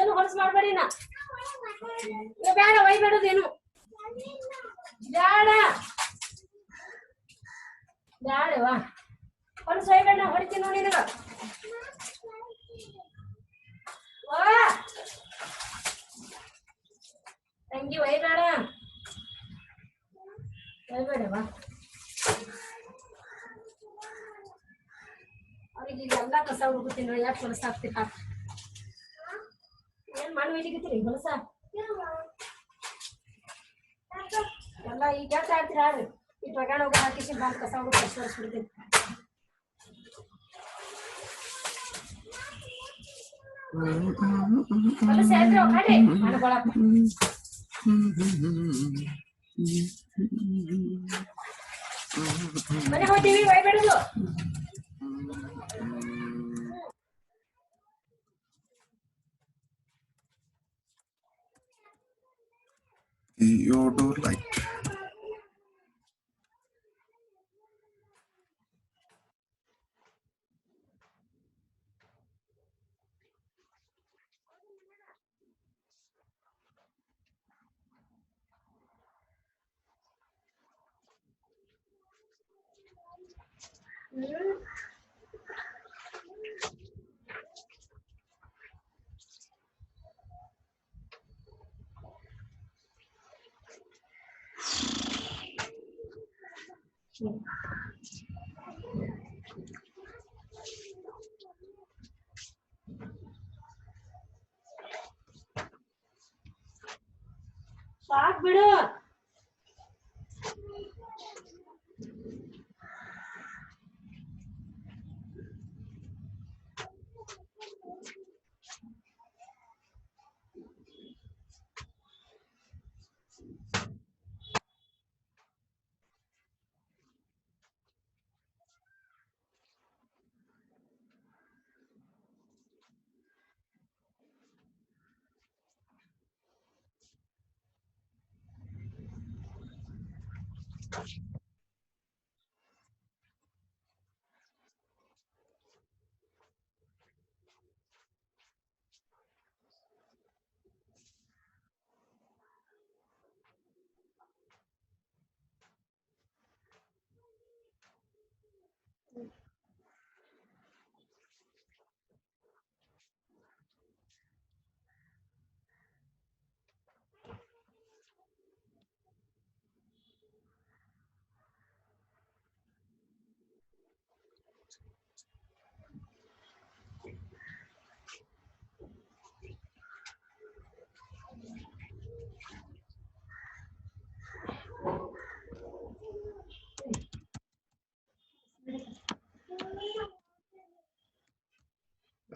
ಏನು ಹೊಲಸು ಮಾಡಬೇಡಿ ನಾ ಬೇಡ ಒಯ್ಬೇಡದೇನು ಬೇಡ ಬೇಡವಾ ಹೊಲಸು ಒಯ್ಬೇಡ ನಾ ಹೊಡಿತೀನಿ ನೋಡಿ ನಿನಗ ತಂಗಿ ಒಯ್ಬೇಡ ಒಯ್ಬೇಡವಾ ಅವ್ರಿಗೆ ಈಗ ಎಲ್ಲ ಕಸ ಹುಡುಗುತ್ತೀನಿ ಯಾಕೆ ಹೊಲಸ ಹಾಕ್ತಿ ಹಾಕ ಏನ್ ಮಾಡಿ ಒಯ್ಲಿಕತ್ತೀರಿ ಹೊಲಸ ಎಲ್ಲ ಈಗ ಯಾಕೆ ಆಡ್ತೀರ ಆಡ್ರಿ ಈ ಪ್ರಗಾಣ ಹೋಗಿ ಹಾಕಿಸಿ ಬಂದು ಕಸ ಹುಡುಗ ಕಷ್ಟ ಹೊರಿಸ್ಬಿಡ್ತೀನಿ ಹೊಲಸ ಹೇಳ್ರಿ ಹೋಗ್ರಿ ಮನಗೊಳಪ್ಪ ಮನೆ ಹೋಗ್ತೀವಿ ಒಯ್ಬೇಡದು Theodolite. ಸಾಕ್ ಬಿಡು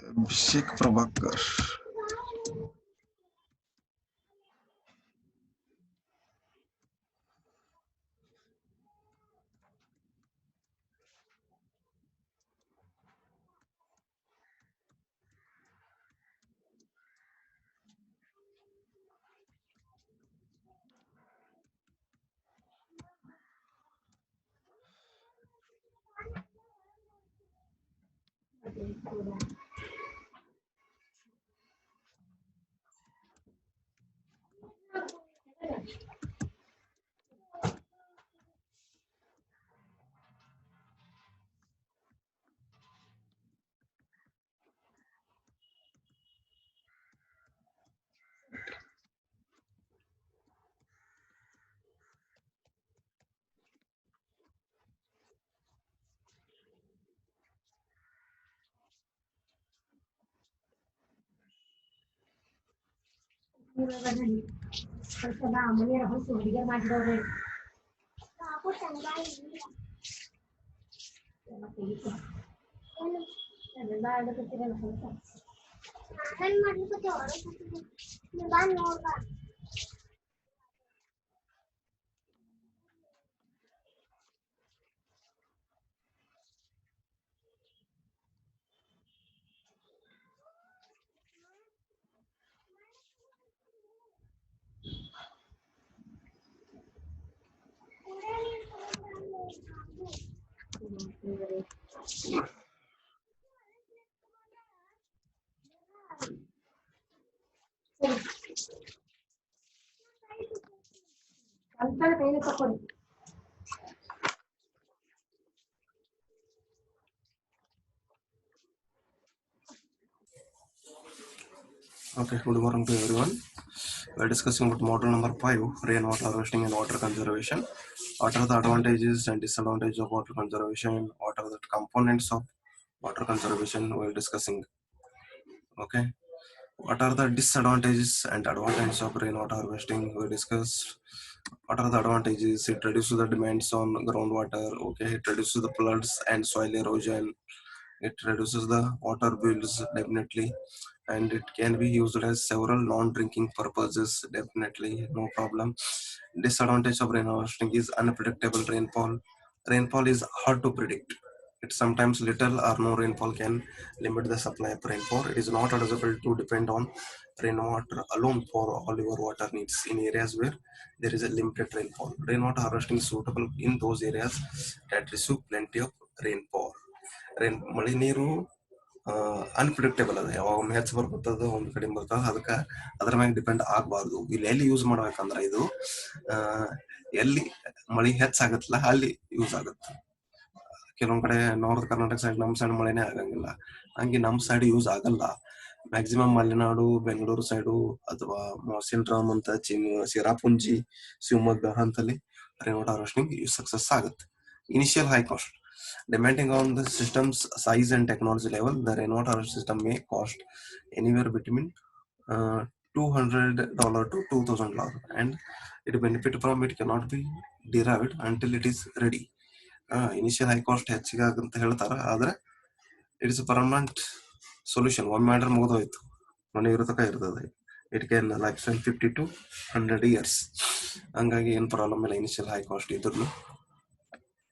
अभिषेक प्रभाकर ಸ್ವಲ್ಪ ಮನೆಯ ಹೊಸ ಹುಡುಗಿಯರ್ ಮಾಡಿದವ್ರೆ ಎಲ್ಲ ಆಡಕತ್ತೀರಲ್ಲ ಸ್ವಲ್ಪ ಕಲ್ತಾಗ ಕೈಗೆ ತಕೊಳ್ಳಿ. Okay, good morning to everyone. We are discussing about model number 5, rainwater harvesting and water conservation. What are the advantages and disadvantages of water conservation? What are the components of water conservation we are discussing? Okay. What are the disadvantages and advantages of rainwater harvesting? We discussed. What are the advantages? It reduces the demands on groundwater. Okay, it reduces the floods and soil erosion. It reduces the water bills definitely, and it can be used as several non-drinking purposes definitely, no problem. Disadvantage of rainwater harvesting is unpredictable rainfall. Rainfall is hard to predict. It sometimes little or no rainfall can limit the supply of rainfall. It is not advisable to depend on rainwater alone for all your water needs in areas where there is a limited rainfall. Rainwater harvesting is suitable in those areas that receive plenty of rainfall. ಮಳೆ ನೀರು unpredictable ಅದ, ಯಾವಾಗ ಹೆಚ್ಚು ಬರ್ತದ ಒಂದು ಕಡಿಮೆ ಬರ್ತದ, ಅದಕ್ಕೆ ಅದ್ರ ಮ್ಯಾಗ ಡಿಪೆಂಡ್ ಆಗಬಾರ್ದು. ಇಲ್ಲಿ ಎಲ್ಲಿ ಯೂಸ್ ಮಾಡ್ಬೇಕಂದ್ರೆ ಇದು ಎಲ್ಲಿ ಮಳೆ ಹೆಚ್ಚಾಗತ್ತಲ್ಲ ಅಲ್ಲಿ ಯೂಸ್ ಆಗುತ್ತೆ. ಕೆಲವೊಂದ್ ಕಡೆ ನಾರ್ತ್ ಕರ್ನಾಟಕ ಸೈಡ್ ನಮ್ಮ ಸೈಡ್ ಮಳೆನೇ ಆಗಂಗಿಲ್ಲ, ಹಂಗೆ ನಮ್ಮ ಸೈಡ್ ಯೂಸ್ ಆಗಲ್ಲ. ಮ್ಯಾಕ್ಸಿಮಮ್ ಮಲೆನಾಡು, ಬೆಂಗಳೂರು ಸೈಡು ಅಥವಾ ಸಿಂಟ್ರಾಮ್ ಅಂತ ಚಿರಾಪುಂಜಿ, ಶಿವಮೊಗ್ಗ ಅಂತಲ್ಲಿ rainwater harvesting success ಆಗುತ್ತೆ. Initial high cost. Depending on the system's size and technology level, the rainwater harvesting system may cost anywhere between $200 to $2,000, and it benefit from it cannot be derived until it is ready. Initial high cost ಹೆಚ್ಚಿಗೆ ಅಂತ ಹೇಳ್ತಾರ, ಆದ್ರೆ it's permanent solution. ಒಮ್ಮೆ ಮಾಡ್ರೆ ಮುಗಿದೋಯ್ತು, ಮನೆ ಇರೋ ತನಕ ಇರ್ತದೆ. It can life style 50 to 100 years. ಹಂಗಾಗಿ ಏನು ಪ್ರಾಬ್ಲಮ್ ಇಲ್ಲ ಇನಿಷಿಯಲ್ ಹೈ ಕಾಸ್ಟ್ ಇದ್ರೂ.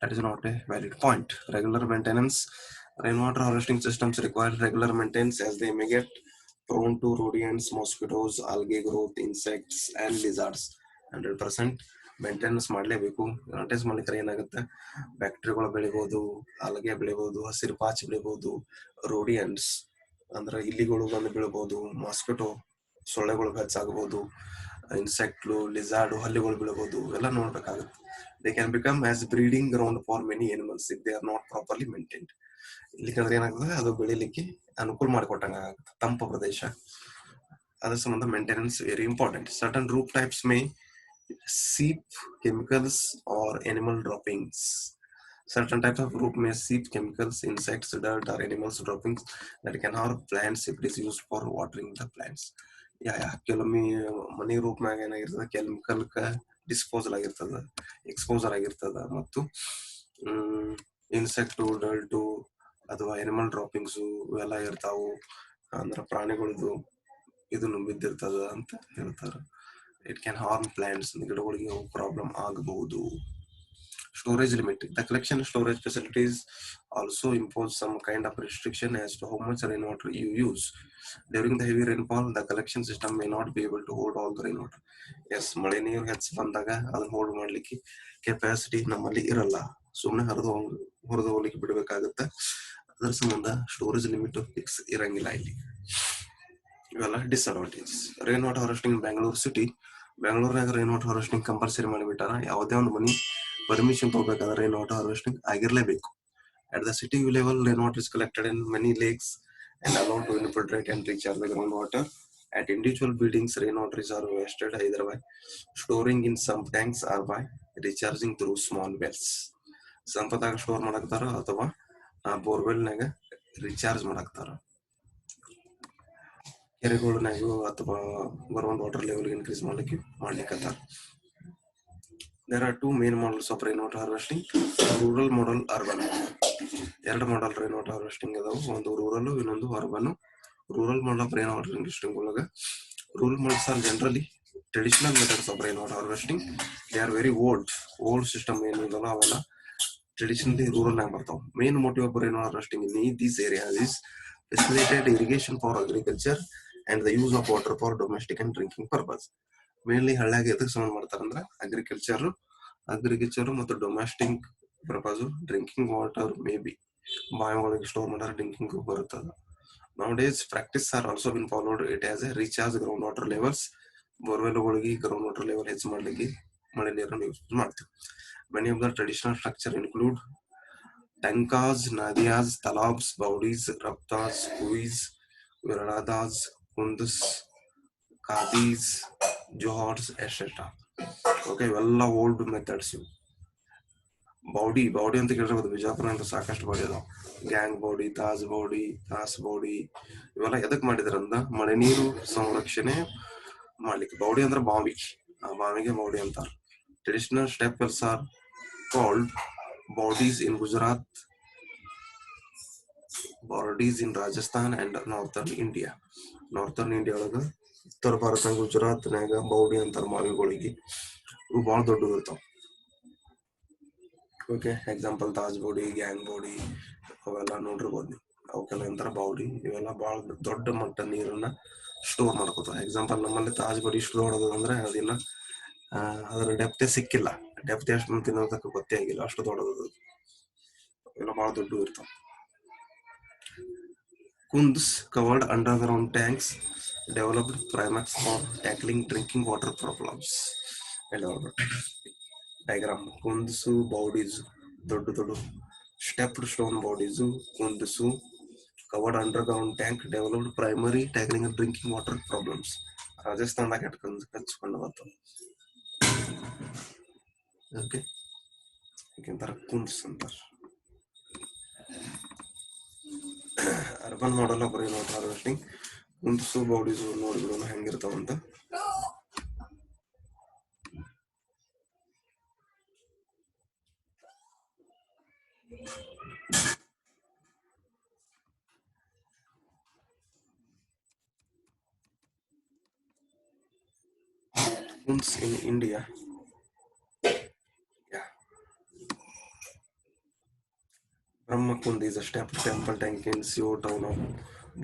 That is not a valid point. Regular maintenance. Rainwater harvesting systems require regular maintenance as they may get prone to rodents, mosquitoes, algae growth, insects and lizards. 100% maintenance ಮಾಡಲೇಬೇಕು. Maintenance ಮಾಡ್ಲಿಕ್ಕೆ ಏನಾಗುತ್ತೆ, ಬ್ಯಾಕ್ಟೀರಿಯಾಗಳು ಬೆಳಿಬೋದು, algae ಬೆಳಿಬೋದು, ಹಸಿರು ಪಾಚಿ ಬೆಳಿಬೋದು, ರೋಡಿಯಂಟ್ಸ್ ಅಂದ್ರೆ ಇಲಿಗಳು ಬಂದು ಬೆಳಿಬೋದು, ಮಾಸ್ಕಿಟೋ ಸೊಳ್ಳೆಗಳು ಹೆಚ್ಚಾಗಬಹುದು, ಇನ್ಸೆಕ್ಟ್ಗಳು, ಲಿಜಾರ್ಡ್ ಹಲ್ಲಿಗಳು ಬೆಳಿಬೋದು, ಎಲ್ಲ ನೋಡ್ಬೇಕಾಗುತ್ತೆ. They can become as breeding ground for many animals if they are not properly maintained. ಇಲ್ಲಿಕಂದ್ರೆ ಏನಾಗ್ತದೆ, ಅದು ಬೆಳಿಲಿಕ್ಕೆ ಅನುಕೂಲ ಮಾಡಿಕೊಟ್ಟಂಗ ಆಗುತ್ತೆ, ತಂಪು ಪ್ರದೇಶ. ಅದರ ಸಂಬಂಧ maintenance very important. Certain root types may seep chemicals or animal droppings. Certain types of root may seep chemicals, insects, dirt or animals droppings that can harm plants if it is used for watering the plants. ಕೆಲವೊಮ್ಮೆ ಮನಿ ರೂಪ್ ಮ್ಯಾಗ ಏನಾಗಿರ್ತದೆ, ಕೆಮಿಕಲ್ಕ disposal ಆಗಿರ್ತದ, exposure ಆಗಿರ್ತದ, ಮತ್ತು insect, ಡಲ್ಟು ಅಥವಾ animal ಡ್ರಾಪಿಂಗ್ಸು ಇವೆಲ್ಲ ಇರ್ತಾವು. ಅಂದ್ರೆ ಪ್ರಾಣಿಗಳದು ಇದನ್ನು ಬಿದ್ದಿರ್ತದ ಅಂತ ಹೇಳ್ತಾರೆ. ಇಟ್ ಕ್ಯಾನ್ ಹಾರ್ಮ್ ಪ್ಲಾಂಟ್ಸ್, ಗಿಡಗಳಿಗೆ ಪ್ರಾಬ್ಲಮ್ ಆಗಬಹುದು. Storage limit. The collection storage facilities also impose some kind of restriction as to how much rainwater you use. During the heavy rainfall, the collection system may not be able to hold all the rainwater. Yes, ಮಳೆ ನೀರು ಹೆಚ್ಚು ಬಂದಾಗ ಅದನ್ನ hold ಮಾಡ್ಲಿಕ್ಕೆ capacity ನಮ್ಮಲ್ಲಿ ಇರಲ್ಲ, ಸುಮ್ಮನೆ ಹೊರದು ಹೋಗ್ಲಿಕ್ಕೆ ಬಿಡಬೇಕಾಗುತ್ತೆ. ಅದರ ಸಂಬಂಧ ಸ್ಟೋರೇಜ್ ಲಿಮಿಟ್ ಫಿಕ್ಸ್ ಇರಂಗಿಲ್ಲ ಇಲ್ಲಿ. ಇವೆಲ್ಲ disadvantages. Rain water harvesting Bengaluru city, ಬೆಂಗಳೂರಿನಾಗ ರೈನ್ ವಾಟರ್ ಹಾರ್ವೆಸ್ಟಿಂಗ್ ಕಂಪಲ್ಸರಿ ಮಾಡಿಬಿಟ್ಟಾರ. ಯಾವುದೇ ಒಂದು ಮನಿ ಪರ್ಮಿಷನ್ ತಗೋಬೇಕಾದ್ರೆ ರೈನ್ ವಾಟರ್ ಹಾರ್ವೆಸ್ಟಿಂಗ್ ಆಗಿರ್ಲೇಬೇಕು. At the city level, rainwater is collected in many lakes and allowed to infiltrate and recharge the groundwater. At individual buildings, rainwater is harvested either by storing in sump tanks or by recharging through small wells. ಸಂಪದಾಗ store ಮಾಡಾಕ್ತಾರ ಅಥವಾ ಬೋರ್ವೆಲ್ನಾಗ recharge ಮಾಡಾಕ್ತಾರ. ಕೆರೆಗಳನ್ನಾಗೂ ಅಥವಾ ground water level increase ಮಾಡ್ಲಿಕ್ಕತ್ತಾರ. There are two main models of rainwater harvesting: rural model, urban model. ಎರಡು ಮಾಡಲ್ rainwater harvesting ಅದಾವು, ಒಂದು ರೂರಲ್, ಇನ್ನೊಂದು urban. Rural model of rainwater harvesting ಒಳಗ rural models are generally traditional methods of rainwater harvesting. They are very old system ಏನು ಇದಲ್ಲ ಅವೆಲ್ಲ traditionally rural ನಾಗ ಬರ್ತಾವ. Main motive of rainwater harvesting in these areas is facilitated irrigation for agriculture and the use of water for domestic and drinking purpose. Mainly ಹಳ್ಳಿಯಾಗ ಎದಕ್ಕೆ ಸಂಬಂಧ ಮಾಡ್ತಾರೆ ಅಂದ್ರೆ ಅಗ್ರಿಕಲ್ಚರ್ ಮತ್ತು domestic purpose. Drinking water may be ಬಾವಿ ಒಳಗೆ store ಮಾಡಿದ್ರೆ drinking ಬರುತ್ತದೆ. Nowadays practice are also been followed. It has a recharge groundwater levels ಬೋರ್ವೆಲ್ಗಳಿಗೆ ಗ್ರೌಂಡ್ ವಾಟರ್ ಲೆವೆಲ್ ಹೆಚ್ಚು ಮಾಡಲಿಕ್ಕೆ ಮಳೆ ನೀರನ್ನು ಯೂಸ್ ಮಾಡ್ತೀವಿ. Many of the traditional structure include taankas, nadis, talabs, bawdis, raptas, kuis, virdas, kundas, khadis, johars etcetera. Okay, ಇವೆಲ್ಲ ಓಲ್ಡ್ ಮೆಥಡ್ಸ್. ಬೌಡಿ ಅಂತ ಕೇಳಿರ್ಬೋದು, ಬಿಜಾಪುರ ಅಂತ ಸಾಕಷ್ಟು ಬಾಡಿ ಅದಾವ. ಗ್ಯಾಂಗ್ ಬೌಡಿ, ತಾಜ್ ಬೌಡಿ, ತಾಸ್ ಬೌಡಿ, ಇವೆಲ್ಲ ಎದಕ್ ಮಾಡಿದ್ರಂದ ಮಳೆ ನೀರು ಸಂರಕ್ಷಣೆ ಮಾಡ್ಲಿಕ್ಕೆ. ಬೌಡಿ ಅಂದ್ರೆ ಬಾವಿ, ಆ ಬಾವಿಗೆ ಬೌಡಿ ಅಂತಾರ. Traditional step wells are called bawdis in Gujarat, bawdis in Rajasthan and northern India. Northern India ಒಳಗ ಉತ್ತರ ಭಾರತ ಗುಜರಾತ್ನಾಗ ಬೌಡಿ ಅಂತಾರ ಬಾವಿಗಳಿಗೆ. ಇವು ಭಾಳ ದೊಡ್ಡದು ಇರ್ತಾವ. Okay, example Taj body, gang body ಅವೆಲ್ಲ ನೋಡಿರ್ಬೋದು ನೀವು. ಅವಕ್ಕೆಲ್ಲ ಅಂತಾರ ಬೌಡಿ. ಇವೆಲ್ಲ ಭಾಳ ದೊಡ್ಡ ಮಟ್ಟ ನೀರನ್ನ ಸ್ಟೋರ್ ಮಾಡ್ಕೋತಾವ. ಎಕ್ಸಾಂಪಲ್ ನಮ್ಮಲ್ಲಿ ತಾಜ್ ಬೌಡಿ ಸ್ಟೋರ್ ಅಂದ್ರೆ ಅದಿನ್ನ ಅದರ ಡೆಪ್ತೆ ಸಿಕ್ಕಿಲ್ಲ. ಡೆಪ್ತ್ ಎಷ್ಟು ತಿನ್ನೋದಕ್ಕೆ ಗೊತ್ತೇ ಆಗಿಲ್ಲ, ಅಷ್ಟು ದೊಡ್ಡದು. ಇವೆಲ್ಲ ಭಾಳ ದೊಡ್ಡ ಇರ್ತಾವ. ಕುಂದ್ಸ್ covered underground tanks developed frameworks for tackling drinking water problems. Diagram. Kundas bawdis, ದೊಡ್ಡ stepped stone bawdis. Kundas covered underground tank developed primary tackling drinking water problems. ರಾಜಸ್ಥಾನದಾಗ ಹಚ್ಕೊಂಡು ಬರ್ತವೆ. ಓಕೆ, ಯಾಕೆಂತಾರ ಕುಂದ್ಸ್ ಅಂತಾರ. Urban model of rain water harvesting. Kundas bawdis ನೋಡಿದ್ರು ಹೆಂಗಿರ್ತಾವಂತ. Kunds in India. Yeah. Brahmakund is a stepped temple tank in Sio town of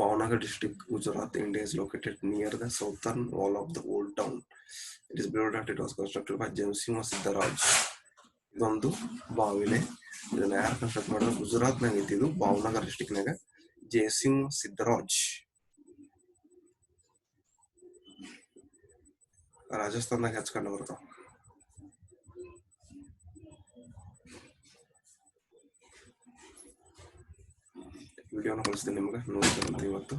Bhavnagar district, Gujarat, India. Is located near the southern wall of the old town. It is believed that it was constructed by Jamsima Siddharaj. ಇದೊಂದು ಬಾವಿಲೆ. ಇದನ್ನ ಯಾರು construct ಮಾಡಿದ್ರು? ಗುಜರಾತ್ನಾಗ ಇದ್ದಿದ್ದು, ಭಾವನಗರ್ ಡಿಸ್ಟಿಕ್ನಾಗ ಜಯಸಿಂಹ ಸಿದ್ದರಾಜ್. ರಾಜಸ್ಥಾನದಾಗ ಹಚ್ಕೊಂಡು ಬರ್ತಾವ. ವಿಡಿಯೋನ ಕಳಿಸ್ತೀನಿ ನಿಮ್ಗೆ, ನೋಡ್ತೀರಂತ ಇವತ್ತು.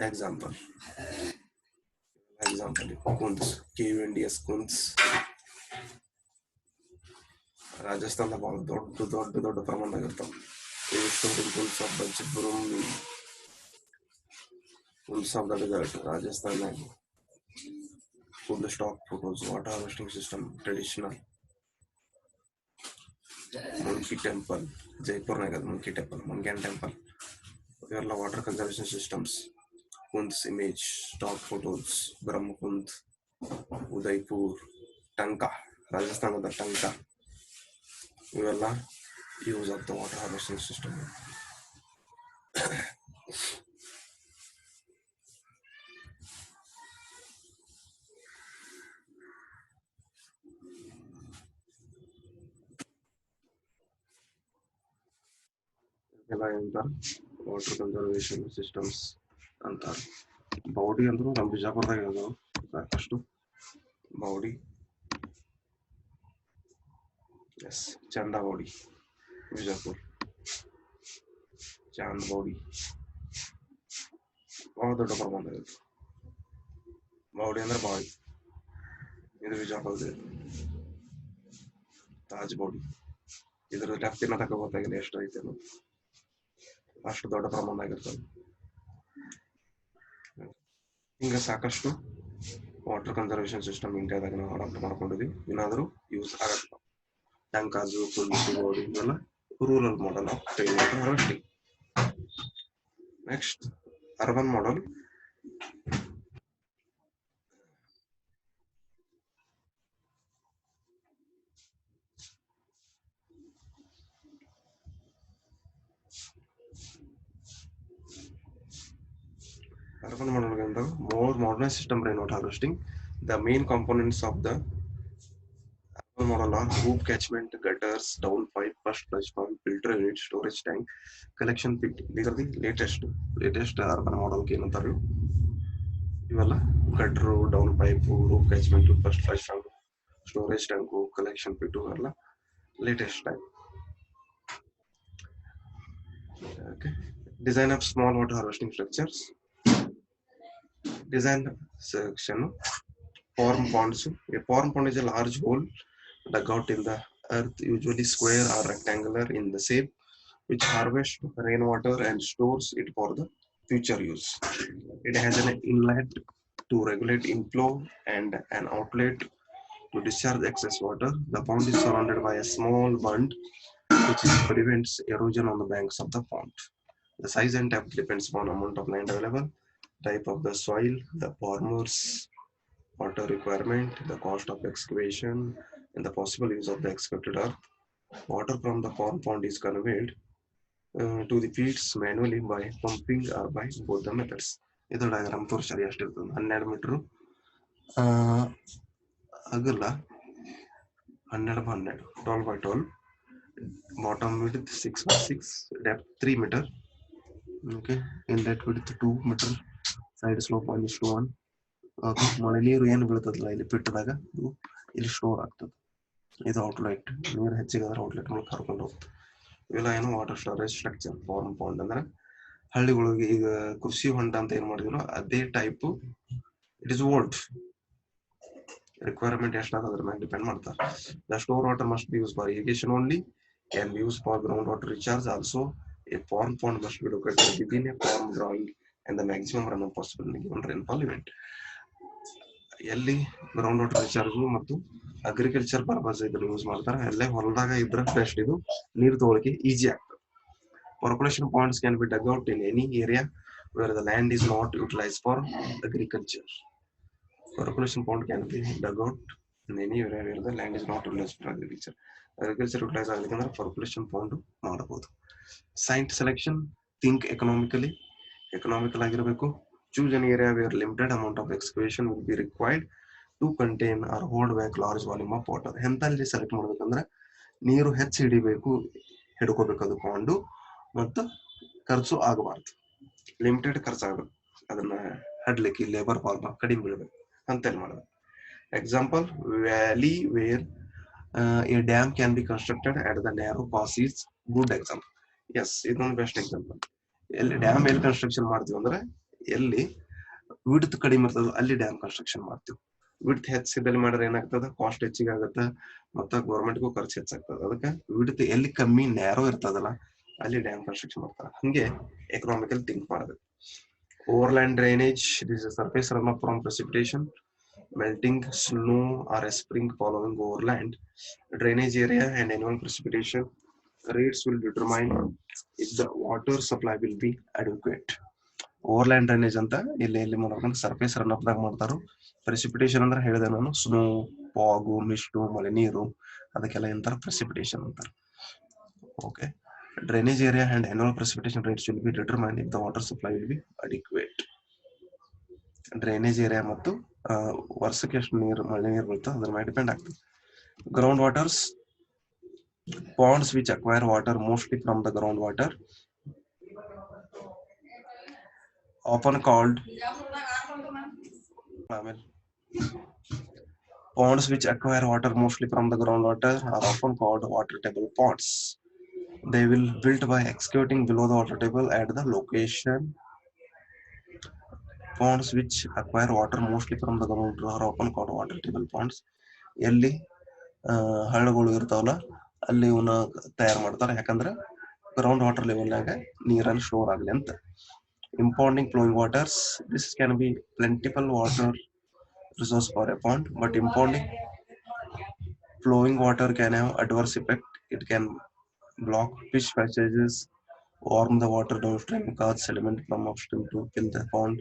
Example kunds, KUNDS kunds. ರಾಜಸ್ಥಾನದ ಭಾಳ ದೊಡ್ಡ ಪ್ರಮಾಣದಾಗ ಇರ್ತಾವ. ಕುಂದ್ಸ್ ಆಫ್ ಬಜ್ಬ್ರೂಮ್, ಕುಂದ್ಸ್ ಆಫ್ ದ ಡೆಸರ್ಟ್. ರಾಜಸ್ಥಾನದಾಗ kund stock photos, water harvesting system, traditional. Monkey temple, ಜೈಪುರ್ನಾಗ ಮಂಕಿ ಟೆಂಪಲ್, ಮಂಗ್ಯಾನ್ ಟೆಂಪಲ್. ಇವೆಲ್ಲ water conservation systems. Kunds image, stock photos, Brahmakund, Udaipur, tanka, ರಾಜಸ್ಥಾನದ ಟಂಕಾ. ಇವೆಲ್ಲ ಯೂಸ್ ಆಗ್ತಾವ ವಾಟರ್ ಹಾರ್ವೆಸ್ಟಿಂಗ್ ಸಿಸ್ಟಮ್. ಎಲ್ಲ ಏನಂತಾರ? ವಾಟರ್ ಕನ್ಸರ್ವೇಷನ್ ಸಿಸ್ಟಮ್ಸ್ ಅಂತಾರ. ಬೌಡಿ ಅಂದ್ರು ನಮ್ಮ ಬಿಜಾಪುರದಾಗ ಇದಾವ ಸಾಕಷ್ಟು. ಬೌಡಿ, ಎಸ್, ಚಂದ ಬೌಡಿ, ಬಿಜಾಪುರ್. ಚಾಂದ್ ಬೌಡಿ ಬಹಳ ದೊಡ್ಡ ಪ್ರಮಾಣ ಇರುತ್ತೆ. ಬೌಡಿ ಅಂದ್ರೆ ಬಾವಿ, ಇದು ಬಿಜಾಪುರದ. ತಾಜ್ ಬೌಡಿ, ಇದ್ರ ಡೆಪ್ತಿನ ತಕ ಗೊತ್ತಾಗಿಲ್ಲ ಎಷ್ಟು ಐತೆ ಅನ್ನೋದು, ಅಷ್ಟು ದೊಡ್ಡ ಪ್ರಮಾಣದಾಗಿರ್ತದೆ. ಹಿಂಗ ಸಾಕಷ್ಟು ವಾಟರ್ ಕನ್ಸರ್ವೇಷನ್ ಸಿಸ್ಟಮ್ ಇಂಡಿಯಾದಾಗ ನಾವು ಅಡಾಪ್ಟ್ ಮಾಡ್ಕೊಂಡಿದ್ವಿ. ಏನಾದರೂ ಯೂಸ್ ಆಗತ್ತ. ಟಂಕಾಜು, ಕುಂದ್ಸು, ಬೌಡಿ ಇವೆಲ್ಲ rural model of rain water harvesting. Next, urban model. Urban model, more modernized system rainwater harvesting. The main components of the urban model are hoop catchment, gutters, downpipe, first flush pump, filter unit, storage tank, collection pit. These are the latest urban model. ಇವೆಲ್ಲ gutter, down pipe, roof catchment, first flush tank, storage tank, collection pit ಎಲ್ಲ latest type. Okay. Design of small water harvesting structures. Design section. Form ponds. A form pond is a large hole dug out in the earth, usually square or rectangular in the shape, which harvests rainwater and stores it for the future use. It has an inlet to regulate inflow and an outlet to discharge excess water. The pond is surrounded by a small bund which prevents erosion on the banks of the pond. The size and depth depends upon amount of land available, type of the soil, the farmer's water requirement, the cost of excavation, and the possible use of the excavated earth. Water from the farm pond is conveyed to the fields manually by pumping or by both the methods. ಇದು diagram ತೋರಿಸ್ತಾರೆ ಎಷ್ಟಿರ್ತದೆ. 12 metre ಅಗಲ, 12 by 12, 12 by 12, bottom width 6 by 6, depth 3 meter. Okay, inlet width 2 meter, side slope 1:1. Okay, ಮಳೆ ನೀರು ಏನು ಬೀಳ್ತದಲ್ಲ ಇಲ್ಲಿ ಪಿಟ್ಟದಾಗ ಇಲ್ಲಿ store ಆಗ್ತದೆ. ಇದು ಔಟ್ಲೆಟ್, ನೀರು ಹೆಚ್ಚಿಗೆ ಆದ್ರೆ ಔಟ್ಲೆಟ್ ಮೂಲಕ ಕರ್ಕೊಂಡು ಹೋಗ್ತದೆ. ಇವೆಲ್ಲ ಏನು water storage structure. Farm pond ಅಂದ್ರೆ ಹಳ್ಳಿಗಳಿಗೆ ಈಗ ಕೃಷಿ ಹೊಂಡ ಅಂತ ಏನ್ ಮಾಡಿದ್ರು ಅದೇ type. It is old requirement ಎಷ್ಟಾದ ಅದ್ರ ಮೇಲೆ ಡಿಪೆಂಡ್ ಮಾಡ್ತಾರೆ. The store water must be use for irrigation only, can be use for ground water recharge also. A farm pond must be located within a farm drawing and the maximum runoff possible in a given rainfall event. ಎಲ್ಲಿ ground water recharge ಮತ್ತು agriculture purpose ಇದನ್ನು use ಮಾಡ್ತಾರೆ, ಅಲ್ಲೇ ಹೊಲದಾಗ ಇದ್ರೆ best. ಇದು ನೀರು ತಗೊಳಕ್ಕೆ ಈಜಿ ಆಗ್ತದೆ. Percolation ponds can be dug out in any area where the land is not utilized for agriculture. Percolation pond can be dug out in any area where the land is not utilized for agriculture. Agriculture utilize ಆಗಲಿಕ್ಕಂದ್ರೆ percolation pond ಮಾಡಬಹುದು. Site selection, think economically. Economical ಆಗಿರಬೇಕು. Choose an area where limited amount of excavation will be required to contain or hold back large volume of water. ಎಂತಲ್ಲಿ select ಮಾಡ್ಬೇಕಂದ್ರೆ ನೀರು ಹೆಚ್ಚು ಹಿಡಿಬೇಕು, ಹಿಡ್ಕೋಬೇಕದು ಪಾಂಡು, ಮತ್ತು ಖರ್ಚು ಆಗಬಾರ್ದು. ಲಿಮಿಟೆಡ್ ಖರ್ಚಾಗಬೇಕು, ಅದನ್ನ ಹಡ್ಲಿಕ್ಕೆ ಲೇಬರ್ ಫಾರ್ಮ್ ಕಡಿಮೆ ಬೀಳ್ಬೇಕು ಅಂತ ಮಾಡಬೇಕು. Example, valley where a dam can be constructed at the narrow pass is good example. Yes, ಇದೊಂದು ಬೆಸ್ಟ್ ಎಕ್ಸಾಂಪಲ್. ಎಲ್ಲಿ ಡ್ಯಾಮ್ ಎಲ್ಲಿ ಕನ್ಸ್ಟ್ರಕ್ಷನ್ ಮಾಡ್ತೀವಿ ಅಂದ್ರೆ ಎಲ್ಲಿ ವಿಡ್ತ್ ಕಡಿಮೆ ಇರ್ತದೆ ಅಲ್ಲಿ ಡ್ಯಾಮ್ ಕನ್ಸ್ಟ್ರಕ್ಷನ್ ಮಾಡ್ತೀವಿ. ವಿಡ್ತ್ ಹೆಚ್ಚಿದಲ್ಲಿ ಮಾಡಿದ್ರೆ ಏನಾಗ್ತದೆ, ಕಾಸ್ಟ್ ಹೆಚ್ಚಿಗೆ ಆಗುತ್ತೆ ಮತ್ತು ಗೌರ್ಮೆಂಟ್ಗೂ ಖರ್ಚು ಹೆಚ್ಚಾಗ್ತದೆ. ಅದಕ್ಕೆ ವಿಡ್ತ್ ಎಲ್ಲಿ ಕಮ್ಮಿ ನ್ಯಾರೋ ಇರ್ತದಲ್ಲ ಅಲ್ಲಿ ಡ್ಯಾಮ್ ಕನ್ಸ್ಟ್ರಕ್ಷನ್ ಮಾಡ್ತಾರೆ. ಹಂಗೆ ಎಕನಾಮಿಕಲ್ ಥಿಂಕ್ ಮಾಡಬೇಕು. Overland drainage, this is surface run up from precipitation, melting snow or a spring following overland. Drainage area and annual precipitation rates will determine if the water supply will be adequate. Overland drainage ಅಂತ ಇಲ್ಲಿ ಮಾಡ್ಬೇಕಂದ್ರೆ surface run up ದಾಗ ಮಾಡ್ತಾರೋ. Precipitation ಅಂದ್ರೆ ಹೇಳಿದೆ ನಾನು, snow, fog, mist, ಮಳೆ ನೀರು, ಅದಕ್ಕೆಲ್ಲ ಎಂತಾರ ಪ್ರೆಸಿಪಿಟೇಷನ್ ಅಂತಾರೆ. Okay, drainage area and annual precipitation rates will be determined if the water supply will be adequate. Drainage area ಮತ್ತು ವರ್ಷಕ್ಕೆ ಎಷ್ಟು ನೀರು, ಮಳೆ ನೀರು ಬೀಳ್ತದೆ ಅದ್ರ ಮೇಲೆ ಡಿಪೆಂಡ್ ಆಗ್ತದೆ. Ground waters, ponds which acquire water mostly from the groundwater, often called ponds which acquire water mostly from the groundwater are often called water table ponds. They will built by excavating below the water table at the location. Ponds which acquire water mostly from the groundwater are often called water table ponds. ಎಲ್ಲಿ ಹಳ್ಳಗಳು ಇರ್ತಾವಲ್ಲ ಅಲ್ಲಿ ಇವನ್ನ ತಯಾರು ಮಾಡ್ತಾರೆ, ಯಾಕಂದ್ರೆ ground water ಲೆವೆಲ್ನಾಗ ನೀರನ್ನು store ಆಗಲಿ ಅಂತ. Impounding flowing waters, this can be plentiful water resource for a pond, but impounding flowing water can have adverse effect. It can block fish passages, warm the water downstream, cause sediment from upstream to fill the pond.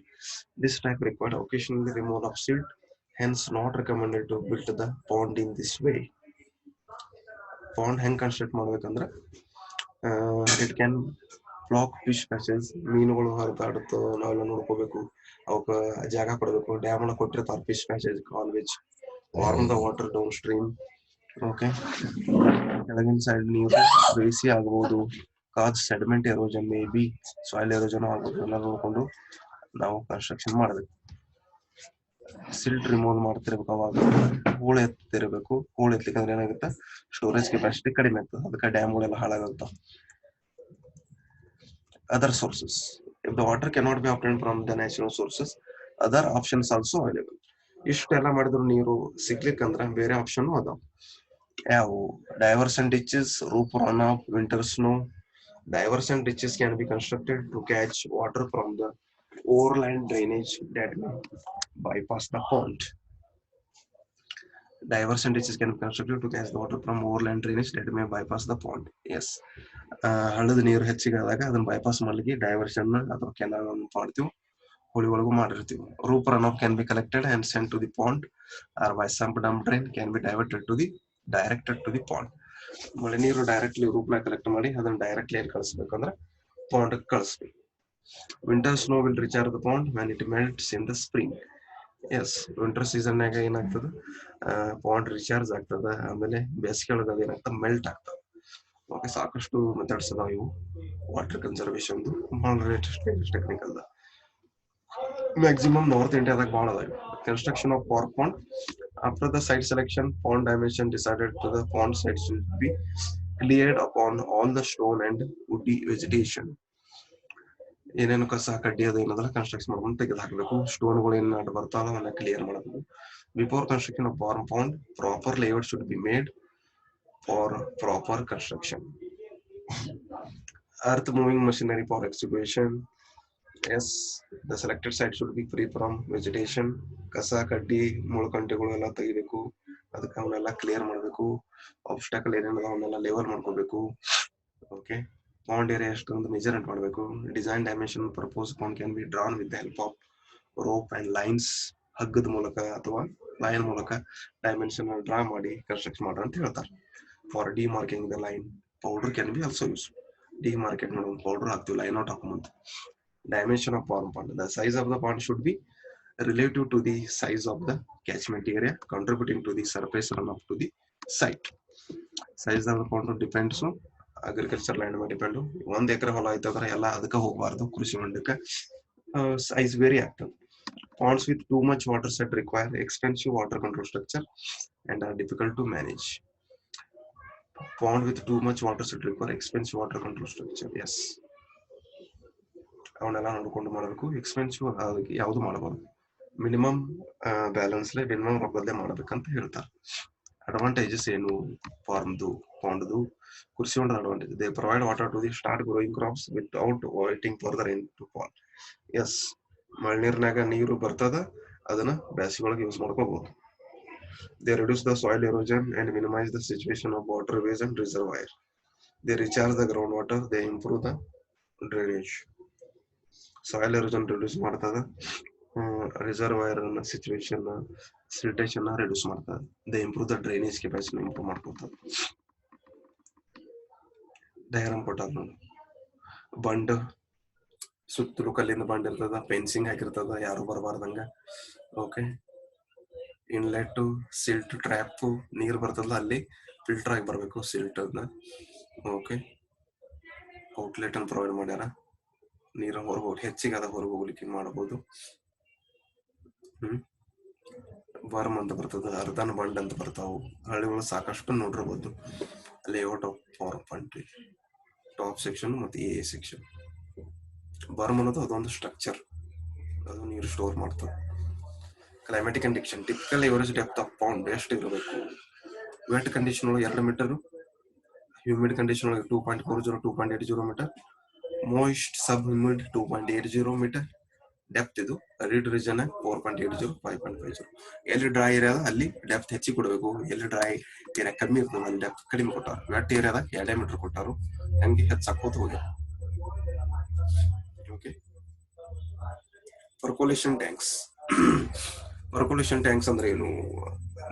This type required occasionally removal of silt, hence not recommended to build the pond in this way. Pond ಹೆಂಗ್ construct ಮಾಡ್ಬೇಕಂದ್ರೆ it can block fish passage, ಮೀನುಗಳು ಹರಿದಾಡುತ್ತೋ ನಾವೆಲ್ಲ ನೋಡ್ಕೋಬೇಕು, ಅವಕ್ಕೆ ಜಾಗ ಕೊಡಬೇಕು. Dam ಒಳಗೆ ಕೊಟ್ಟಿರ್ತಾರೆ fish passage, causeways, warm the water downstream. Okay, ಕೆಳಗಿನ ಸೈಡ್ ನೀರು ಬೇಸಿ ಆಗ್ಬೋದು, cause sediment erosion, may be soil erosion ಆಗ್ಬೋದು, ಎಲ್ಲ ನೋಡ್ಕೊಂಡು ನಾವು ಕನ್ಸ್ಟ್ರಕ್ಷನ್ ಮಾಡಬೇಕು. ಸಿಲ್ಟ್ ರಿಮೂವ್ ಮಾಡ್ತಿರ್ಬೇಕು, ಅವಾಗ ಹೂಳು ಎತ್ತಿರಬೇಕು. ಹೂಳು ಎತ್ತಲಿಕ್ಕೆ ಅಂದ್ರೆ ಏನಾಗುತ್ತೆ, ಸ್ಟೋರೇಜ್ ಕೆಪಾಸಿಟಿ ಕಡಿಮೆ ಆಗ್ತದೆ, ಅದಕ್ಕೆ ಡ್ಯಾಮ್ಗಳೆಲ್ಲ ಹಾಳಾಗುತ್ತಾವ. Other sources: if the water cannot be obtained from the natural sources, other options also available. ಇಷ್ಟೆಲ್ಲ ಮಾಡಿದ್ರು ನೀರು ಸಿಗ್ಲಿಕ್ಕಂದ್ರ ಬೇರೆ ಆಪ್ಷನ್ ಅದಾವ. ಯಾವುವು? Diversion ditches, roof runoff, winter snow. Diversion ditches can be constructed to catch water from the overland drainage that may bypass the pond. Diversion ditches can be constructed to catch the water from overland drainage that may bypass the pond. Yes. ಹಳ್ಳದ ನೀರು ಹೆಚ್ಚಿಗೆ ಆದಾಗ ಅದನ್ನ bypass ಮಾಡ್ಲಿಕ್ಕೆ diversion ಅಥವಾ canal ಮಾಡ್ತೀವಿ, ಹೊಳಿ ಒಳಗೂ ಮಾಡಿರ್ತೀವಿ. Roof run off can be collected and sent to the pond or by sump dump drain can be diverted to the directed to the pond. ಮಳೆ ನೀರು ಡೈರೆಕ್ಟ್ಲಿ ರೂಪ್ನ ಕಲೆಕ್ಟ್ ಮಾಡಿ ಅದನ್ನ ಡೈರೆಕ್ಟ್ಲಿ ಏನ್ ಕಳಿಸ್ಬೇಕಂದ್ರೆ ಪಾಂಡ್ ಕಳಿಸ್ಬೇಕು. Winter snow will recharge the pond when it melts in the spring. Yes, winter ಸೀಸನ್ನಾಗ ಏನಾಗ್ತದ, ಪಾಂಡ್ ರಿಚಾರ್ಜ್ ಆಗ್ತದ. ಆಮೇಲೆ ಬೇಸಿಗೆ ಒಳಗೆ ಅದು ಏನಾಗ್ತದೆ, ಮೆಲ್ಟ್ ಆಗ್ತದೆ. ಓಕೆ, ಸಾಕಷ್ಟು ಮೆಥಡ್ಸ್ ಅದಾವ ಇವು water conservation technical. Maximum north ಇಂಡಿಯಾದಾಗ ಭಾಳ ಅದಾವ. Construction of power pond. After the site selection, pond dimension decided to the pond site should be cleared upon all the stone and woody vegetation. ಏನೇನು ಕಸ ಕಡ್ಡಿ ಅದು ಏನದಲ್ಲ ಕನ್ಸ್ಟ್ರಕ್ಷನ್ ಮಾಡ್ಕೊಂಡು ತೆಗೆದು ಹಾಕಬೇಕು. ಸ್ಟೋನ್ಗಳು ಏನು ಅಡ್ಡ ಬರ್ತಾವ ಅವನ್ನ ಕ್ಲಿಯರ್ ಮಾಡಬೇಕು. Before construction of power pond, proper layout should be made for proper construction. Earth moving machinery for excavation. Yes, the selected site should be free from vegetation. ಕಸ ಕಡ್ಡಿ ಮುಳ್ಕಂಟೆಗಳು ಎಲ್ಲ ತೆಗಿಬೇಕು, ಅದಕ್ಕೆ ಅವನ್ನೆಲ್ಲ ಕ್ಲಿಯರ್ ಮಾಡಬೇಕು. ಆಬ್ಸ್ಟಾಕಲ್ ಏನೇನದ ಅವನ್ನೆಲ್ಲ ಲೆವೆಲ್ ಮಾಡ್ಕೋಬೇಕು. ಓಕೆ, ಪಾಂಡ್ ಏರಿಯಾ ಎಷ್ಟು ಅಂತ ಮೆಜರ್ಮೆಂಟ್ ಮಾಡಬೇಕು. Design dimension propose pond can be drawn with the help of rope and lines. ಹಗ್ಗದ ಮೂಲಕ ಅಥವಾ ಲೈನ್ ಮೂಲಕ ಡೈಮೆನ್ಷನ್ ಡ್ರಾ ಮಾಡಿ ಕನ್ಸ್ಟ್ರಕ್ಟ್ ಮಾಡ್ರಿ ಅಂತ ಹೇಳ್ತಾರೆ. For demarking the line, powder can be also used. Demarcate ಮಾಡೋ powder ಹಾಕ್ತೀವಿ ಲೈನ್ ಔಟ್ ಹಾಕೊಂಬಂತ. Dimension of pond. The size of the pond should be relative to the size of the catchment area, contributing to the surface runoff to the site. Size of the pond depends on agriculture land ಮೇಲೆ depend. 1 ಎಕರೆ ಹೊಲ ಐತಂದ್ರೆ ಎಲ್ಲ ಅದಕ್ಕೆ ಹೋಗಬಾರ್ದು, ಕೃಷಿ ಹೊಂಡಕ್ಕೆ. Size very ಆಗ್ತದೆ. Ponds with too much water set require expensive water control structure and are difficult to manage. Pond with too much water set require expensive water control structure. Yes, ಅವನ್ನೆಲ್ಲ ನೋಡ್ಕೊಂಡು ಮಾಡಬೇಕು. ಎಕ್ಸ್ಪೆನ್ಸಿವ್ ಯಾವುದು ಮಾಡಬಾರ್ದು, minimum balance minimum ರೊಕ್ಕದಲ್ಲೇ ಮಾಡ್ಬೇಕಂತ ಹೇಳ್ತಾರೆ. Advantages ಏನು ಫಾರ್ಮ್ದು ಪಾಂಡ್ದು? ಕೃಷಿ ಹೊಂಡದ advantage: they provide water to the start growing crops without waiting for the rain to fall. Yes, ಮಳೆ ನೀರ್ನಾಗ ನೀರು ಬರ್ತದ, ಅದನ್ನ ಬೇಸಿಗೆ ಒಳಗೆ ಯೂಸ್ ಮಾಡ್ಕೋಬಹುದು. They reduce the soil erosion and minimize the situation of waterways and reservoir. They recharge the groundwater. They improve the drainage. Soil erosion reduce ಮಾಡ್ತದ, reservoir situation siltation reduce ಮಾಡ್ತದ. They improve the drainage capacity, improve ಮಾಡ್ಕೊತದ. Diagram ಕೊಟ್ಟಾರ ನೋಡಿ. ಬಂಡ್ ಸುತ್ತಲೂ ಕಲ್ಲಿಂದ ಬಂಡ್ ಇರ್ತದ, fencing ಹಾಕಿರ್ತದ, ಯಾರು ಬರಬಾರ್ದಂಗ. Okay, inlet, silt trap, ನೀರು ಬರ್ತದಲ್ಲ ಅಲ್ಲಿ ಫಿಲ್ಟರ್ ಆಗಿ ಬರಬೇಕು ಸಿಲ್ಟ್ ಅದನ್ನ. ಓಕೆ, ಔಟ್ಲೆಟ್ ಅನ್ನು ಪ್ರೊವೈಡ್ ಮಾಡ್ಯಾರ, ನೀರು ಹೊರಗೆ ಹೆಚ್ಚಿಗೆ ಆದ ಹೊರಗೆ ಹೋಗ್ಲಿಕ್ಕೆ ಮಾಡಬಹುದು. ವರ್ಮ್ ಅಂತ ಬರ್ತದ, ಅರ್ಧನ್ ಬಂಡ್ ಅಂತ ಬರ್ತಾವು. ಹಳ್ಳಿಗಳು ಸಾಕಷ್ಟು ನೋಡಿರ್ಬೋದು. Layout of power point, top section ಮತ್ತು ಎ ಸೆಕ್ಷನ್. ವರ್ಮ್ ಅನ್ನೋದು ಅದೊಂದು ಸ್ಟ್ರಕ್ಚರ್, ಅದು ನೀರು ಸ್ಟೋರ್ ಮಾಡ್ತದೆ. Climatic condition: typical average depth of pond ಎಷ್ಟು ಇರಬೇಕು? ವೆಟ್ ಕಂಡೀಷನ್ ಒಳಗೆ 2 ಮೀಟರ್, ಹ್ಯೂಮಿಡ್ ಕಂಡೀಷನ್ ಒಳಗೆ 2.40 2.80 ಮೀಟರ್, ಮೋಯಿಸ್ಟ್ ಸಬ್ ಹ್ಯೂಮಿಡ್ 2.80 ಮೀಟರ್. ಡೆಪ್ತ್ ಇದು ರಿಡ್ ರೀಜನ್ 4.80 5.50. ಎಲ್ಲಿ ಡ್ರೈ ಏರಿಯಾ ಅಲ್ಲಿ ಡೆಪ್ತ್ ಹೆಚ್ಚಿಗೆ ಕೊಡಬೇಕು, ಎಲ್ಲಿ ಡ್ರೈ ಏರಿಯಾ ಕಮ್ಮಿ ಇರ್ತದೆ ಅಲ್ಲಿ ಡೆಪ್ತ್ ಕಡಿಮೆ ಕೊಟ್ಟಾರು. ವೆಟ್ ಏರಿಯಾದಾಗ 2 ಮೀಟರ್ ಕೊಟ್ಟಾರು, ಹಂಗೆ ಹೆಚ್ಚಾಕೋತ ಹೋಗ್ಯಾರ. Okay, percolation tanks. Percolation tanks ಅಂದ್ರೆ ಏನು?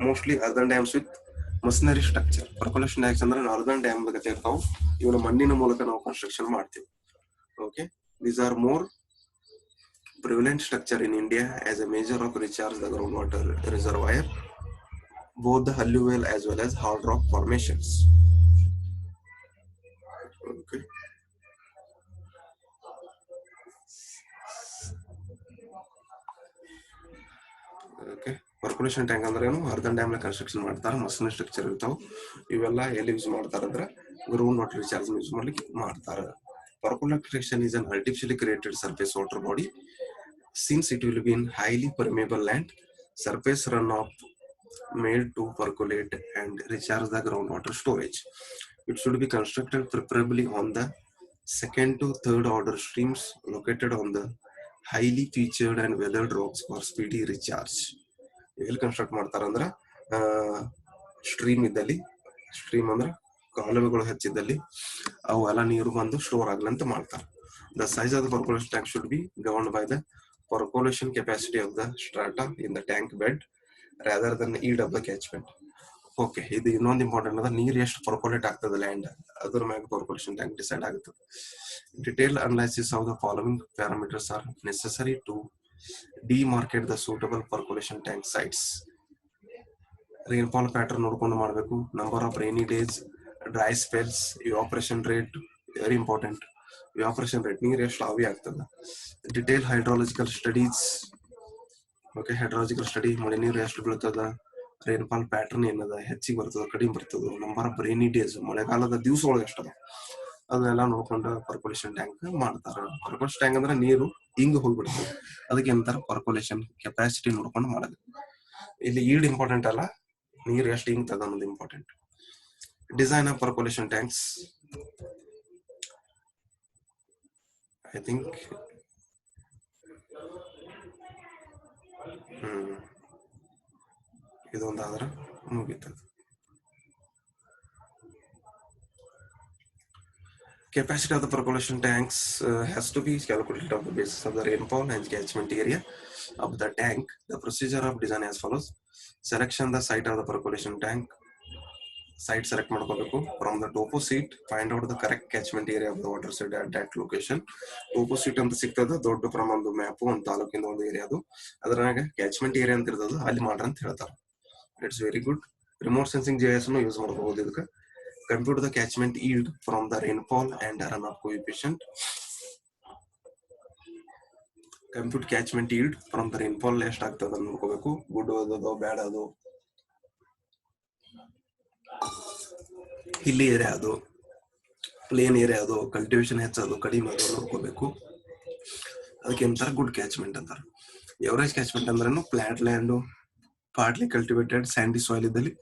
Mostly earthen dams with machinery structure. Percolation tanks ಅಂದ್ರೆ ನಾರ್ದನ್ ಡ್ಯಾಮ್ ಗತೆ ಇರ್ತಾವ, ಇವನ ಮಣ್ಣಿನ ಮೂಲಕ ನಾವು ಕನ್ಸ್ಟ್ರಕ್ಷನ್ ಮಾಡ್ತೀವಿ. Okay, these are more prevalent structure in India as a measure of recharge the groundwater reservoir, both the alluvial as well as hard rock formations. Okay. Okay, percolation tank ಅಂದ್ರೆ ಏನು? ಅರ್ಧನ್ dam construction ಮಾಡ್ತಾರೆ, ಮಸ್ಸಿನ structure ಇರ್ತಾವ. ಇವೆಲ್ಲ ಎಲ್ಲಿ use ಮಾಡ್ತಾರೆ ಅಂದ್ರೆ ground water recharge use ಮಾಡ್ಲಿಕ್ಕೆ ಮಾಡ್ತಾರೆ. Percolation is an artificially created surface water body. Since it will be in highly permeable land, surface runoff made to percolate and recharge the groundwater storage. It should be constructed preferably on the second to third order streams located on the highly featured and weathered rocks for speedy recharge. ಎಲ್ಲಿ construct ಮಾಡ್ತಾರ ಅಂದ್ರ stream ಇದ್ದಲ್ಲಿ, stream ಅಂದ್ರ ಕಾಲುವೆಗಳು ಹೆಚ್ಚಿದ್ದಲ್ಲಿ ಅವೆಲ್ಲ ನೀರು ಬಂದು store ಆಗ್ಲಿ ಅಂತ ಮಾಡ್ತಾರೆ. The size of the percolation tank should be governed by the percolation capacity of the strata in the tank bed rather than yield of the catchment. Okay, ಇದು ಇನ್ನೊಂದು ಇಂಪಾರ್ಟೆಂಟ್ ಅದ, ನೀರು ಎಷ್ಟು ಪರ್ಕೊಲೇಟ್ ಆಗ್ತದೆ ಲ್ಯಾಂಡ್, ಅದ್ರ ಮ್ಯಾಗ ಪರ್ಕೊಲೇಷನ್ ಟ್ಯಾಂಕ್ ಡಿಸೈಡ್ ಆಗುತ್ತದೆ. Detail analysis of the following parameters are necessary to demarcate the suitable percolation tank sites. Rainfall pattern ನೋಡ್ಕೊಂಡು ಮಾಡಬೇಕು. Number of rainy days, dry spells, evaporation rate, very important. Evaporation rate, ನೀರು ಎಷ್ಟು ಆವಿ ಆಗ್ತದೆ. Detail hydrological studies. Okay, hydrological study, ಮಳೆ ನೀರು ಎಷ್ಟು ಬೀಳ್ತದ, rainfall pattern ಏನದ, ಹೆಚ್ಚಿಗೆ ಬರ್ತದ ಕಡಿಮೆ ಬರ್ತದ, ನಂಬರ್ ಆಫ್ ರೈನಿ ಡೇಸ್, ಮಳೆಗಾಲದ ದಿವಸ ಒಳಗೆ ಎಷ್ಟದ, ಅದನ್ನೆಲ್ಲ ನೋಡ್ಕೊಂಡು ಪರ್ಕೊಲೇಷನ್ ಟ್ಯಾಂಕ್ ಮಾಡ್ತಾರೆ. ಪರ್ಕೊಲೇಷನ್ ಟ್ಯಾಂಕ್ ಅಂದ್ರೆ ನೀರು ಹಿಂಗ್ ಹೋಗ್ಬಿಡ್ತದೆ, ಅದಕ್ಕೆ ಏನಂತಾರೆ ಪರ್ಕೊಲೇಷನ್ ಕೆಪಾಸಿಟಿ ನೋಡ್ಕೊಂಡು ಮಾಡೋದು. ಇಲ್ಲಿ ಈಲ್ಡ್ ಇಂಪಾರ್ಟೆಂಟ್ ಅಲ್ಲ, ನೀರು ಎಷ್ಟು ಹಿಂಗ್ತದ ಅನ್ನೋದು important. Design of percolation tanks, I think ಇದೊಂದಾದ್ರೆ ಮುಗೀತದೆ. Capacity of the percolation tanks has to be calculated on the basis of the rainfall and catchment area of the tank. The procedure of design as follows: selection the site of the percolation tank. Site select ಮಾಡ್ಕೋಬೇಕು. From the topo sheet, find out the correct catchment area of the water shed at that location. Topo sheet ಅಂತ ಸಿಗ್ತದ, ದೊಡ್ಡ ಪ್ರಮಾಣದ map, ಒಂದು ತಾಲೂಕಿನ ಒಂದು area, ಅದು ಅದ್ರಾಗ ಕ್ಯಾಚ್ಮೆಂಟ್ ಏರಿಯಾ ಅಂತ ಇರ್ತದ, ಅಲ್ಲಿ ಮಾಡ್ರ ಅಂತ ಹೇಳ್ತಾರೆ. It's very good. Remote sensing GIS use ಮಾಡ್ಕೋಬಹುದು ಇದಕ್ಕೆ. Compute the catchment yield from the rainfall and runoff coefficient. Compute catchment yield from the rainfall ಎಷ್ಟು ಆಗ್ತದೆ ಅಂತ ನೋಡ್ಕೋಬೇಕು. ಗುಡ್ ಅದೋ ಬ್ಯಾಡ್ ಅದು, ಹಿಲ್ಲಿ ಏರಿಯಾ ಅದು, ಪ್ಲೇನ್ ಏರಿಯಾ ಅದು, ಕಲ್ಟಿವೇಶನ್ ಹೆಚ್ಚದು ಕಡಿಮೆ ಅದು ನೋಡ್ಕೋಬೇಕು. ಅದಕ್ಕೆ ಏನಂತಾರೆ ಗುಡ್ ಕ್ಯಾಚ್ಮೆಂಟ್ ಅಂತಾರೆ. ಎವರೇಜ್ ಕ್ಯಾಚ್ಮೆಂಟ್ ಅಂದ್ರೇನು, flat land, partly cultivated sandy soil ಇದ್ದಲ್ಲಿ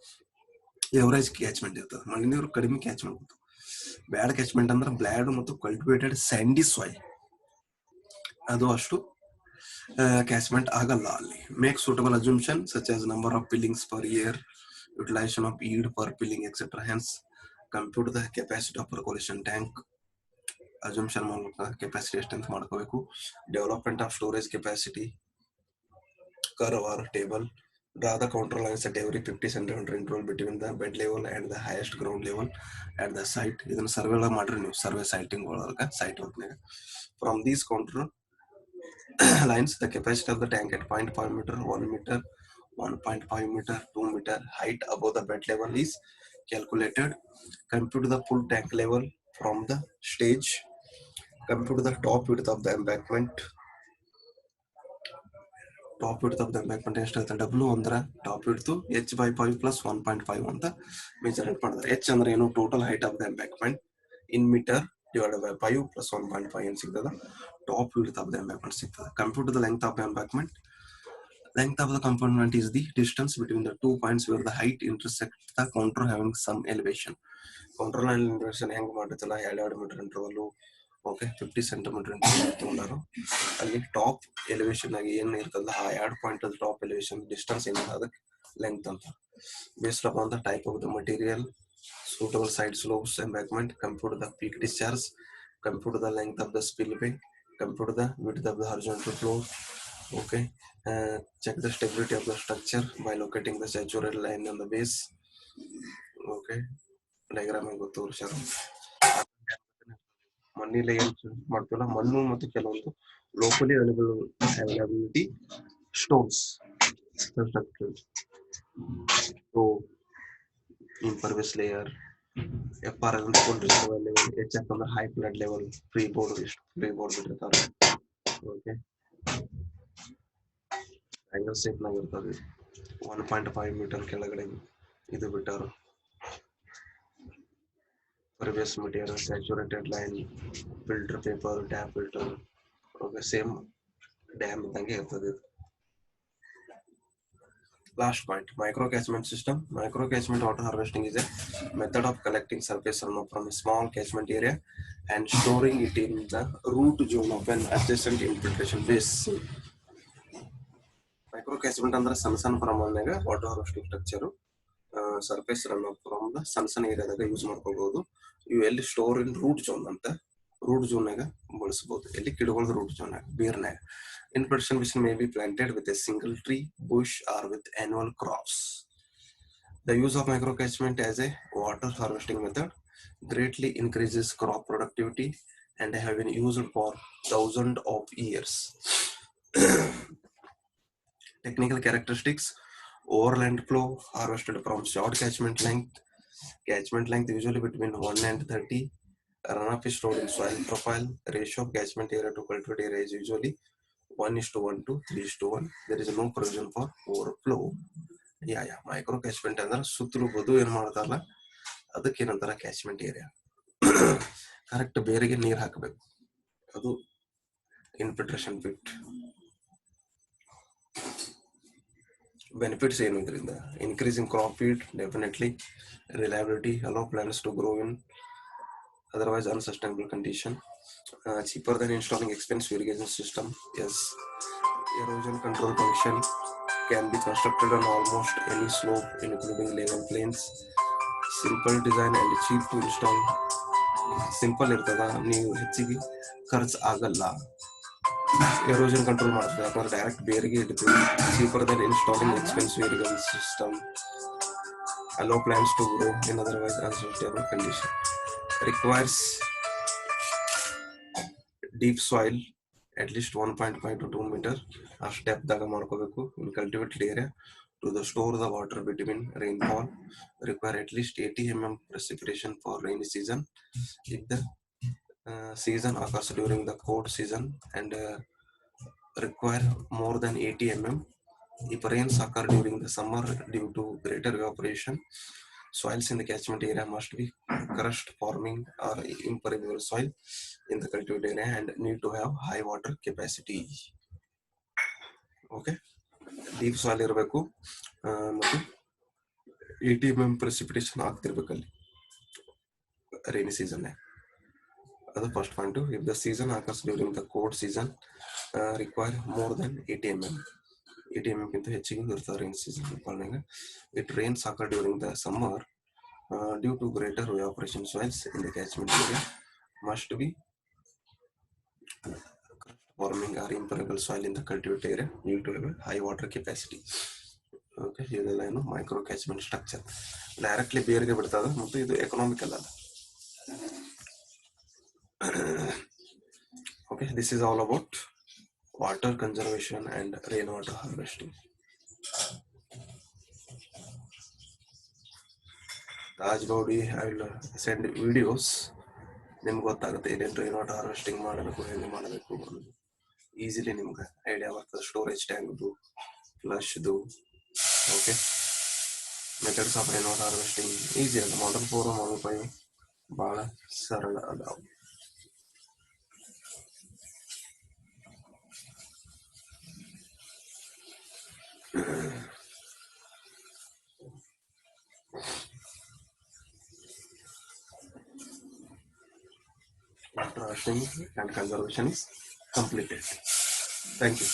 ಎವರೇಜ್ ಕ್ಯಾಚ್ಮೆಂಟ್ ಇರ್ತದೆ, ಮಳೆ ನೀರು ಕಡಿಮೆ ಕ್ಯಾಚ್ ಮಾಡ್ಬೋದು. ಬ್ಯಾಡ್ ಕ್ಯಾಚ್ಮೆಂಟ್ ಅಂದ್ರೆ ಬ್ಲ್ಯಾಡ್ ಮತ್ತು ಕಲ್ಟಿವೇಟೆಡ್ ಸ್ಯಾಂಡಿ ಸಾಯಿಲ್, ಅದು ಅಷ್ಟು ಕ್ಯಾಚ್ಮೆಂಟ್ ಆಗಲ್ಲ ಅಲ್ಲಿ. Make suitable assumption such as number of fillings per year, utilization of yield per filling etcetera. Hence compute the capacity of percolation tank. Assumption ಮೂಲಕ ಕೆಪಾಸಿಟಿ ಎಷ್ಟು ಅಂತ ಮಾಡ್ಕೋಬೇಕು. Development of storage capacity, curve or table. Draw the contour lines at every 50 cm interval between the bed level and the highest ground level at the site. ಇದನ್ನ survey ಒಳಗೆ ಮಾಡ್ರಿ ನೀವು, survey citing ಒಳಗೆ, site ವರ್ಕ್ನಾಗ. From these contour lines, the capacity of the tank at 0.5 meter, 1 meter, 1.5 meter, 2 meter height above the bed level is calculated. Compute the full tank level from the stage. Compute the top width of the embankment. Top width of the embankment ಎಷ್ಟಾಗುತ್ತೆ, W ಅಂದ್ರೆ top width h/5 + 1.5 ಅಂತ measurement ಮಾಡಿದ್ರೆ. h ಅಂದ್ರೆ ಏನು, total height of the embankment in metre divided by 5 + 1.5 ಏನು ಸಿಗ್ತದ, top width of the embankment ಸಿಗ್ತದೆ. Compute the length of the embankment. Length of the component is the distance between the 2 points where the height intersects the contour having some elevation. Contour line elevation ಹೆಂಗ್ ಮಾಡಿರ್ತಲ್ಲ, 2 metre interval, okay, 50 centimetre interval ತಗೊಂಡಾರು. ಅಲ್ಲಿ top elevation ಆಗಿ ಏನ್ ಇರ್ತಲ್ಲ, ಆ 2 point ಅಲ್ಲಿ top elevation distance ಏನಿದೆ ಅದಕ್ಕೆ ಲೆಂತ್ ಅಂತ. Based upon the type of the material, suitable side slopes, embankment, compute the peak discharge, compute the length of the spillway, compute the width of the horizontal floor. Okay, check the stability of the structure by locating the saturated line on the base. Okay, diagram ಆಗಿ ತೋರಿಸ್ಯಾರ. ಮಣ್ಣಿಲೆ ಏನ್ ಮಾಡ್ತೀವಲ್ಲ, ಮಣ್ಣು ಮತ್ತು ಕೆಲವೊಂದು locally availability stones structures. So impervious layer, FR ಅಂದ್ರೆ full reservoir level, HF ಅಂದ್ರೆ high flood level, free board ಬಿಟ್ಟಿರ್ತಾರೆ. Okay, angle ಶೇಪ್ನಾಗ ಇರ್ತದೆ. 1.5 ಮೀಟರ್ ಕೆಳಗಡೆ ಇದು ಬಿಟ್ಟಾರು. Previous material, saturated line, filter paper, dam filter. Okay, same dam ಇದ್ದಂಗೆ ಇರ್ತದೆ. Last point, micro catchment system. Micro catchment water harvesting is a method of collecting surface runoff from a small catchment area and storing it in the root zone of an adjacent infiltration basin. Micro catchment ಅಂದ್ರೆ ಸಣ್ಣ ಸಣ್ಣ ಪ್ರಮಾಣದಾಗ water harvesting structure surface run from the ಸಣ್ಣ ಸಣ್ಣ ಏರಿಯಾದಾಗ use ಮಾಡ್ಕೋಬಹುದು. ಇವು ಎಲ್ಲಿ ಸ್ಟೋರ್ ಇನ್ ರೂಟ್ ಜೋನ್ ಅಂತ, ರೂಟ್ ಜೋನ್ನಾಗ ಬಳಸಬಹುದು. ಎಲ್ಲಿ ಗಿಡಗಳ ರೂಟ್ ಜೋನ್ ಬೇರ್ನಾಗ. Infiltration which may be planted with a single tree, bush or with annual crops. The use of micro catchment as a water harvesting method greatly increases crop productivity and have been used for thousands of years. Technical characteristics: overland flow harvested from short catchment length usually between 1 and 30. Runoff is stored in soil profile. Ratio of catchment area to cultivate area is usually 1:1 to 3:1. There is no provision for overflow. Micro catchment ಅಂದ್ರೆ ಸುತ್ತಲೂ ಬದು ಏನ್ ಮಾಡ್ತಾರಲ್ಲ ಅದಕ್ಕೆ ಏನಂತಾರ catchment area. Correct ಬೇರಿಗೆ ನೀರ್ ಹಾಕಬೇಕು, ಅದು ಇನ್ಫಿಲ್ಟ್ರೇಷನ್ ಬಿಟ್. ಬೆನಿಫಿಟ್ಸ್ ಏನು ಇದರಿಂದ? Increasing crop yield, definitely. Reliability, allow plants to grow in otherwise unsustainable condition. Cheaper than installing expensive irrigation system. Yes. Erosion control function can be constructed on almost any slope including level plains. Simple design and cheap to install. Simple ಇರ್ತದ, ನೀವು ಹೆಚ್ಚಿಗೆ ಖರ್ಚು ಆಗಲ್ಲ. Erosion control ಮಾಡ್ತದೆ, ಯಾಕಂದ್ರೆ direct ಬೇರಿಗೆ ಇಡ್ತೀವಿ. Cheaper than installing expensive irrigation system. allow plants to grow in otherwise unsuitable condition. Requires deep soil at least 1.5 to 2 meter ಅಷ್ಟು ಡೆಪ್ದಾಗ ಮಾಡ್ಕೋಬೇಕು. in cultivated area to the store the water between rainfall. Require at least 80 mm precipitation for rainy season. If the season occurs during the cold season and require more than 80 mm. If rains occur during the summer due to greater evaporation, soils in the catchment area must be crushed, forming or impermeable soil in the cultivated area and need to have high water capacity. Okay, deep soil ಇರಬೇಕು ಮತ್ತು 80 mm precipitation ಆಗ್ತಿರ್ಬೇಕು ಅಲ್ಲಿ rainy season. ಅದು first point. If the season occurs during the cold season, require more than 80 mm. 80 mm ಗಿಂತ ಹೆಚ್ಚಿಗೆ ಇರ್ತದೆ rain season. It rains occur during the summer due to greater evaporation, soils in the catchment area must be forming or impermeable soil in the cultivated area need to have a high water capacity. Okay, ಇದೆಲ್ಲ ಏನು micro catchment structure. Directly ಬೇರ್ಗೆ ಬಿಡ್ತದೆ ಮತ್ತು ಇದು economical ಅಲ್ಲ. Okay, this is all about water conservation and rainwater harvesting. Taj Baudi, I will send videos. ನಿಮ್ಗೆ ಗೊತ್ತಾಗುತ್ತೆ ಏನೇನು rain water harvesting ಮಾಡಬೇಕು, ಹೆಂಗೆ ಮಾಡಬೇಕು. ಈಸಿಲಿ ನಿಮ್ಗೆ ಐಡಿಯಾ ಬರ್ತದೆ. ಸ್ಟೋರೇಜ್ ಟ್ಯಾಂಕ್ದು, ಫ್ಲಶ್ದು. Okay, methods of rain water harvesting easy ಅಲ್ಲ. ಮಾಡಲ್ 4 ಮಾಡಲ್ 5 ಭಾಳ ಸರಳ ಅದಾವ. Water harvesting and conservation is completed. Thank you.